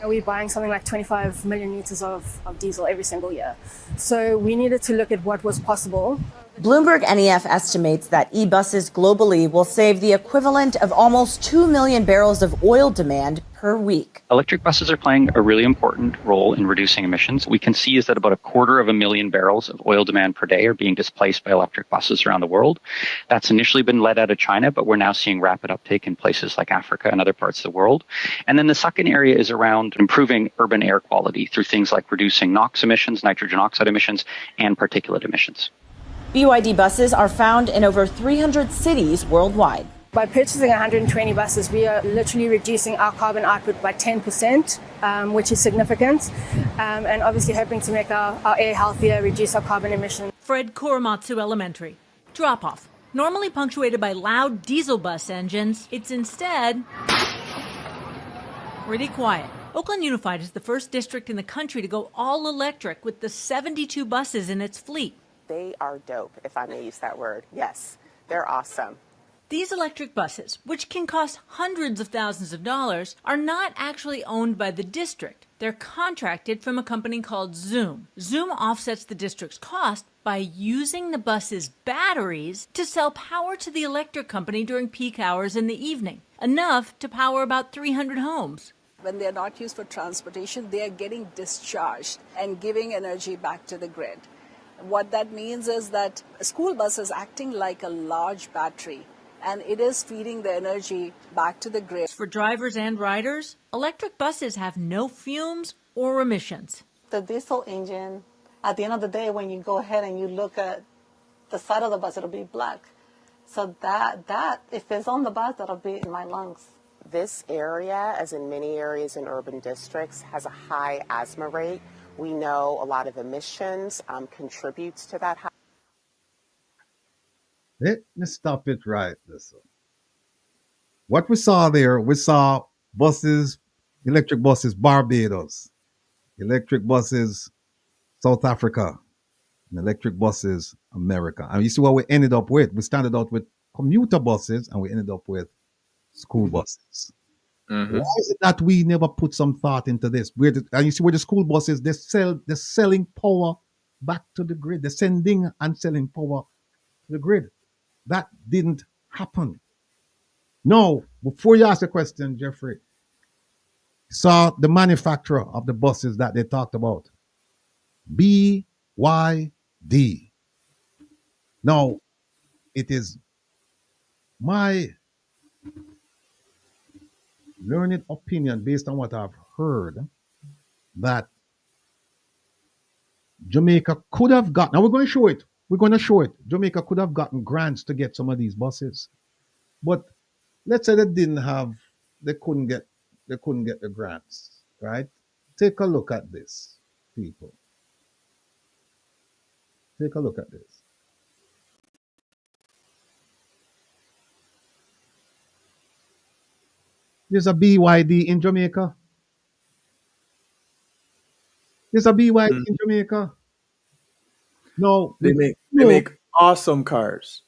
We're buying something like 25 million liters of diesel every single year. So we needed to look at what was possible. Bloomberg NEF estimates that e-buses globally will save the equivalent of almost 2 million barrels of oil demand per week. Electric buses are playing a really important role in reducing emissions. We can see is that about 250,000 barrels of oil demand per day are being displaced by electric buses around the world. That's initially been led out of China, but we're now seeing rapid uptake in places like Africa and other parts of the world. And then the second area is around improving urban air quality through things like reducing NOx emissions, nitrogen oxide emissions, and particulate emissions. BYD buses are found in over 300 cities worldwide. By purchasing 120 buses, we are literally reducing our carbon output by 10%, which is significant, and obviously hoping to make our air healthier, reduce our carbon emissions. Fred Korematsu Elementary. Drop-off. Normally punctuated by loud diesel bus engines, it's instead pretty quiet. Oakland Unified is the first district in the country to go all electric with the 72 buses in its fleet. They are dope, if I may use that word. Yes, they're awesome. These electric buses, which can cost hundreds of thousands of dollars, are not actually owned by the district. They're contracted from a company called Zoom. Zoom offsets the district's cost by using the bus's batteries to sell power to the electric company during peak hours in the evening, enough to power about 300 homes. When they're not used for transportation, they are getting discharged and giving energy back to the grid. What that means is that a school bus is acting like a large battery, and it is feeding the energy back to the grid. For drivers and riders, electric buses have no fumes or emissions. The diesel engine, at the end of the day, when you go ahead and you look at the side of the bus, it'll be black. So that if it's on the bus, that'll be in my lungs. This area, as in many areas in urban districts, has a high asthma rate. We know a lot of emissions contributes to that. Let me stop it right. Listen. What we saw there, we saw buses, electric buses, Barbados, electric buses, South Africa, and electric buses, America. And you see what we ended up with? We started out with commuter buses and we ended up with school buses. Mm-hmm. Why is it that we never put some thought into this? And you see where the school buses, they're selling power back to the grid. They're sending and selling power to the grid. That didn't happen. No, before you ask the question, Jeffrey, saw the manufacturer of the buses that they talked about. BYD. Now, it is my learned opinion based on what I've heard that Jamaica could have gotten, now we're going to show it. We're going to show it. Jamaica could have gotten grants to get some of these buses. But let's say they couldn't get the grants, right? Take a look at this, people. Take a look at this. There's a BYD in Jamaica. There's a BYD in Jamaica. No, They make awesome cars.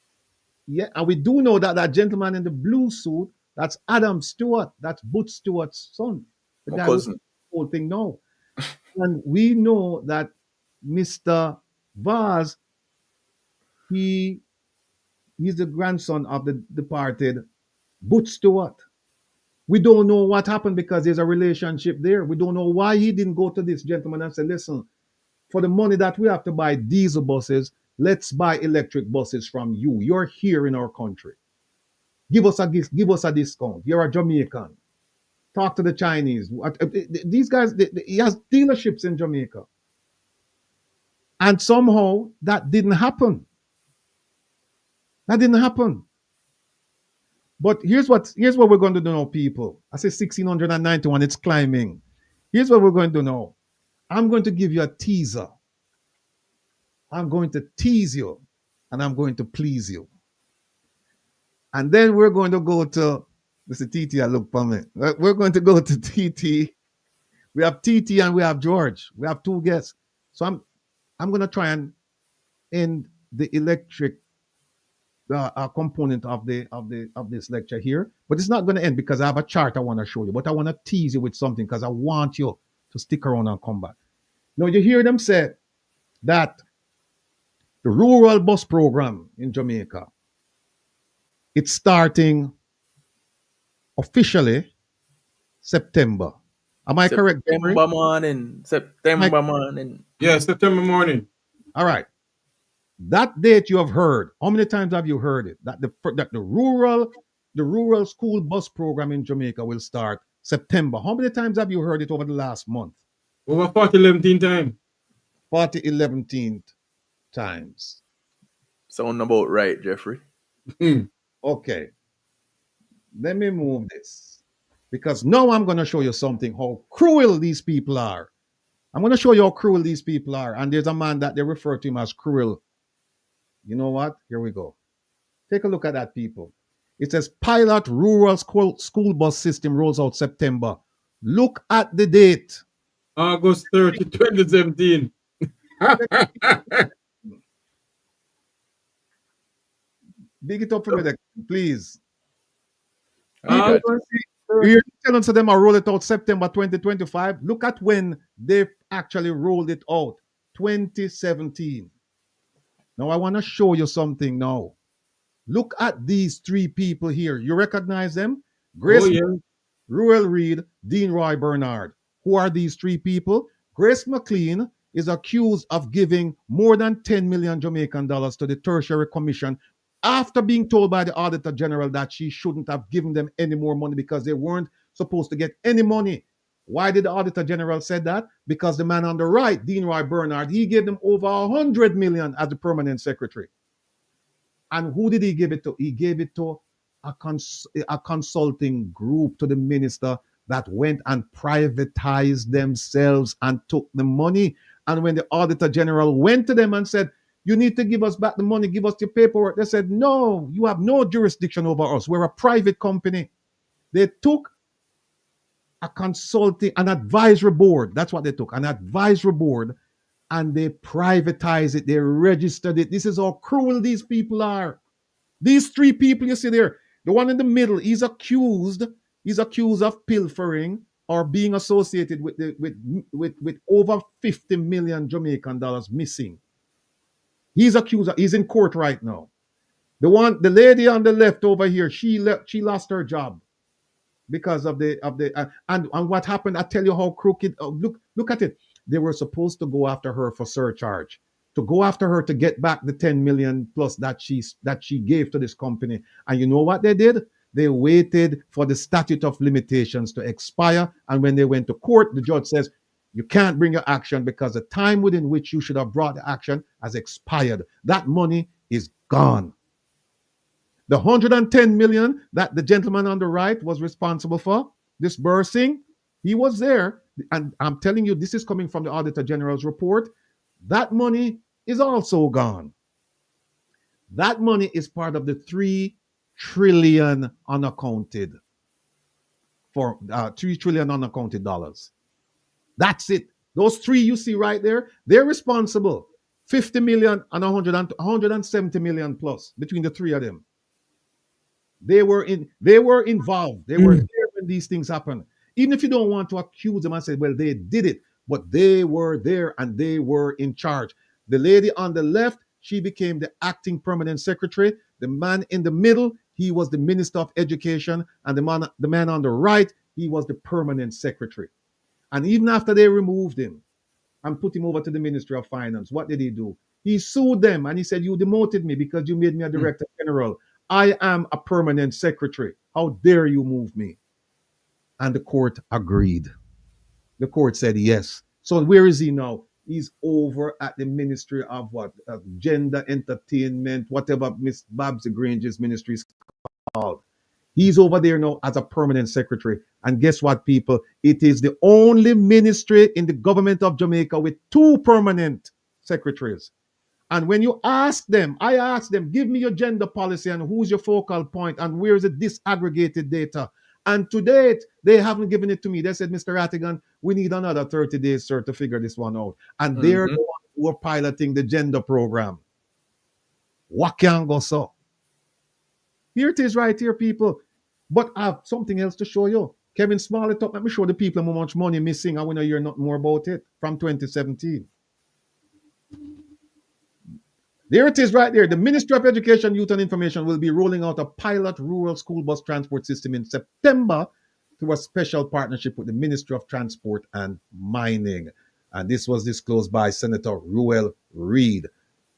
Yeah, and we do know that that gentleman in the blue suit, that's Adam Stewart. That's Butch Stewart's son. The My guy cousin. who the whole thing now. And we know that Mr. Vaz, he's the grandson of the departed Butch Stewart. We don't know what happened because there's a relationship there. We don't know why he didn't go to this gentleman and say, listen, for the money that we have to buy diesel buses, let's buy electric buses from you. You're here in our country. Give us a discount. You're a Jamaican. Talk to the Chinese. These guys, he has dealerships in Jamaica. And somehow that didn't happen. That didn't happen. But here's what we're going to do now, people. I say 1691, it's climbing. Here's what we're going to do now. I'm going to give you a teaser. I'm going to tease you and I'm going to please you. And then we're going to go to Mr. TT. I look for me. We're going to go to TT. We have TT and we have George. We have two guests. So I'm going to try and end the electric component of this lecture here, but it's not going to end because I have a chart I want to show you. But I want to tease you with something because I want you to stick around and come back. Now you hear them say that the rural bus program in Jamaica, it's starting officially September. Am I correct? September morning. Yeah, September morning. All right. That date you have heard. How many times have you heard it? That the rural school bus program in Jamaica will start September. How many times have you heard it over the last month? Over 40-11 times. 40-11 times. Sound about right, Jeffrey. Okay. Let me move this. Because now I'm going to show you something, how cruel these people are. I'm going to show you how cruel these people are. And there's a man that they refer to him as cruel. You know what? Here we go. Take a look at that, people. It says pilot rural school bus system rolls out September. Look at the date. August 30, 2017. Big it up for me, please. August You're telling them I roll it out September 2025. Look at when they actually rolled it out. 2017. Now I want to show you something now. Look at these three people here. You recognize them? Grace, Ruel Reed, Dean Roy Bernard. Who are these three people? Grace McLean is accused of giving more than 10 million Jamaican dollars to the Tertiary Commission after being told by the Auditor General that she shouldn't have given them any more money because they weren't supposed to get any money. Why did the Auditor General say that? Because the man on the right, Dean Roy Bernard, he gave them over 100 million as the permanent secretary. And who did he give it to? He gave it to a consulting group, to the minister that went and privatized themselves and took the money. And when the Auditor General went to them and said, you need to give us back the money, give us your paperwork, they said, no, you have no jurisdiction over us. We're a private company. They took an advisory board. That's what they took, an advisory board, and they privatized it. They registered it. This is how cruel these people are. These three people you see there, the one in the middle, he's accused He's accused of pilfering or being associated with with over 50 million Jamaican dollars missing. He's accused. He's in court right now. The lady on the left over here, she lost her job because of and what happened. I tell you how crooked. Look at it. They were supposed to go after her for surcharge, to go after her to get back the 10 million plus that she gave to this company. And you know what they did? They waited for the statute of limitations to expire, and when they went to court, the judge says you can't bring your action because the time within which you should have brought the action has expired. That money is gone. The 110 million that the gentleman on the right was responsible for disbursing, he was there. And I'm telling you, this is coming from the Auditor General's report. That money is also gone. That money is part of the 3 trillion unaccounted for 3 trillion unaccounted dollars. That's it. Those 3 you see right there, they're responsible. 50 million and 170 million plus between the 3 of them. They were involved. They were there when these things happened. Even if you don't want to accuse them and say, well, they did it, but they were there and they were in charge. The lady on the left, she became the acting permanent secretary. The man in the middle, he was the Minister of Education, and the man on the right, he was the permanent secretary. And even after they removed him and put him over to the Ministry of Finance, what did he do? He sued them and he said, you demoted me because you made me a director general. I am a permanent secretary. How dare you move me? And the court agreed. The court said yes. So where is he now? He's over at the Ministry of what? Gender, Entertainment, whatever Miss Babs Grange's ministry is called. He's over there now as a permanent secretary. And guess what, people? It is the only ministry in the government of Jamaica with 2 permanent secretaries. And when you ask them, I ask them, give me your gender policy and who's your focal point and where is the disaggregated data? And to date, they haven't given it to me. They said, Mr. Rattigan, we need another 30 days, sir, to figure this one out. And they're the ones who are piloting the gender program. What can go so? Here it is right here, people. But I have something else to show you. Kevin Smollett up, let me show the people how much money missing. I want to hear nothing more about it from 2017. There it is right there. The Ministry of Education, Youth and Information will be rolling out a pilot rural school bus transport system in September through a special partnership with the Ministry of Transport and Mining. And this was disclosed by Senator Ruel Reid.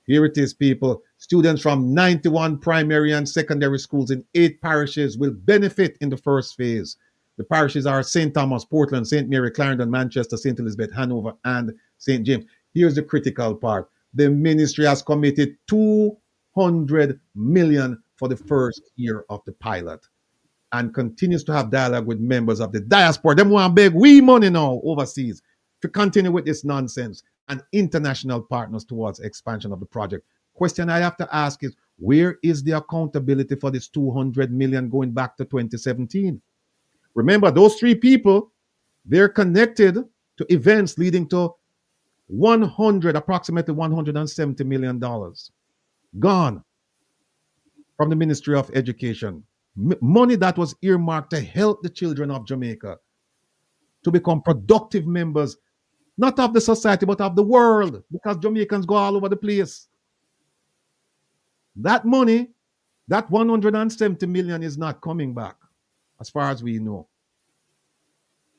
Here it is, people. Students from 91 primary and secondary schools in 8 parishes will benefit in the first phase. The parishes are St. Thomas, Portland, St. Mary, Clarendon, Manchester, St. Elizabeth, Hanover, and St. James. Here's the critical part. The ministry has committed 200 million for the first year of the pilot and continues to have dialogue with members of the diaspora. Them want big we money now overseas to continue with this nonsense and international partners towards expansion of the project. Question I have to ask is, where is the accountability for this 200 million going back to 2017? Remember, those 3 people, they're connected to events leading to approximately $170 million gone from the Ministry of Education. Money that was earmarked to help the children of Jamaica to become productive members, not of the society, but of the world, because Jamaicans go all over the place. That money, that 170 million is not coming back, as far as we know.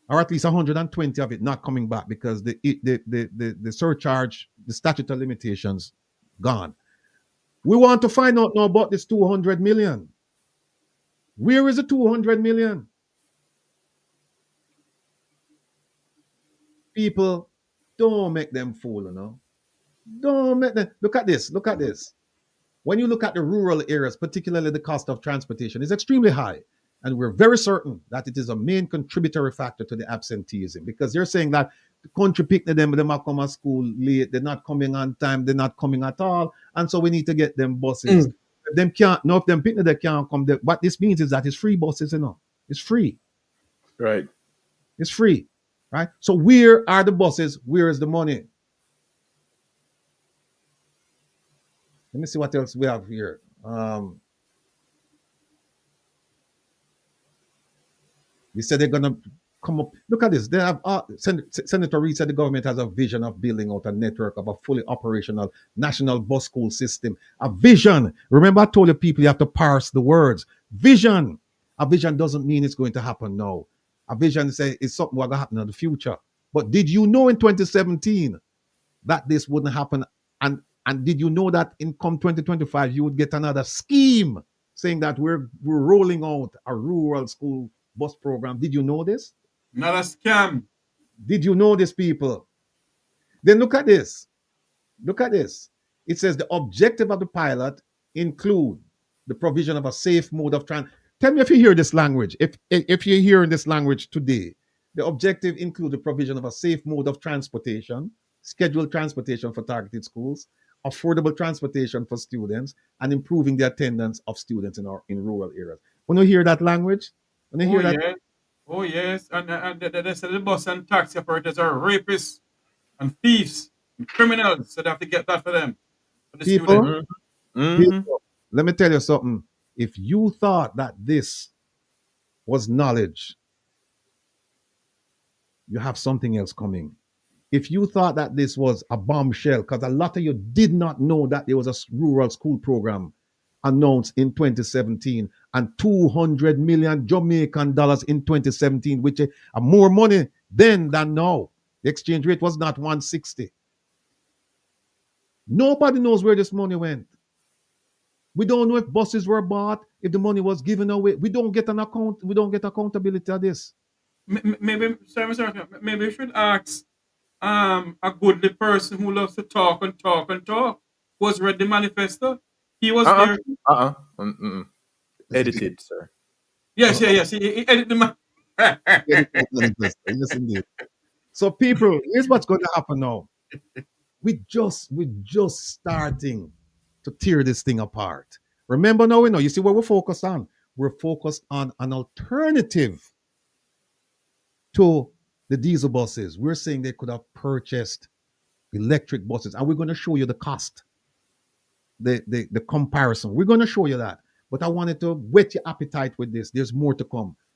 Or at least 120 of it not coming back because the surcharge, the statute of limitations, gone. We want to find out now about this 200 million. Where is the 200 million? People, don't make them fool, you know. Don't make them. Look at this. Look at this. When you look at the rural areas, particularly the cost of transportation is extremely high. And we're very certain that it is a main contributory factor to the absenteeism because they're saying that the country picked them might come to school late, they're not coming on time, they're not coming at all. And so we need to get them buses. Them can't, no, if them pick they can't come. What this means is that it's free buses, you know. It's free. Right. It's free. Right? So where are the buses? Where is the money? Let me see what else we have here. They said they're gonna come up. Look at this. They have Senator Reid said the government has a vision of building out a network of a fully operational national bus school system. A vision. Remember, I told you people you have to parse the words. Vision. A vision doesn't mean it's going to happen now. A vision say it's something that's gonna happen in the future. But did you know in 2017 that this wouldn't happen? And did you know that in come 2025 you would get another scheme saying that we're rolling out a rural school bus program? Did you know this? Not a scam. Did you know this, people? Then look at this. Look at this. It says the objective of the pilot include the provision of a safe mode of transit. Tell me if you hear this language. If you're hearing this language today, the objective include the provision of a safe mode of transportation, scheduled transportation for targeted schools, affordable transportation for students, and improving the attendance of students in rural areas. When you hear that language, when you Oh hear that, yes. Oh yes. And they said the bus and taxi operators are rapists and thieves and criminals. So they have to get that for them. For the people, students. people, let me tell you something. If you thought that this was knowledge, you have something else coming. If you thought that this was a bombshell, because a lot of you did not know that there was a rural school program announced in 2017 and 200 million Jamaican dollars in 2017, which is more money then than now. The exchange rate was not 160. Nobody knows where this money went. We don't know if buses were bought, if the money was given away. We don't get an account. We don't get accountability of this. Maybe, sorry, maybe you should ask a goodly person who loves to talk and talk and talk, who has read the manifesto. He was there. Edited, sir. Yes, yes. He edited the Yes, indeed. So, people, here's what's going to happen now. We're just starting to tear this thing apart. Remember now, you see what we're focused on? We're focused on an alternative to the diesel buses. We're saying they could have purchased electric buses, and we're going to show you the cost, the comparison. We're going to show you that. But I wanted to whet your appetite with this. There's more to come.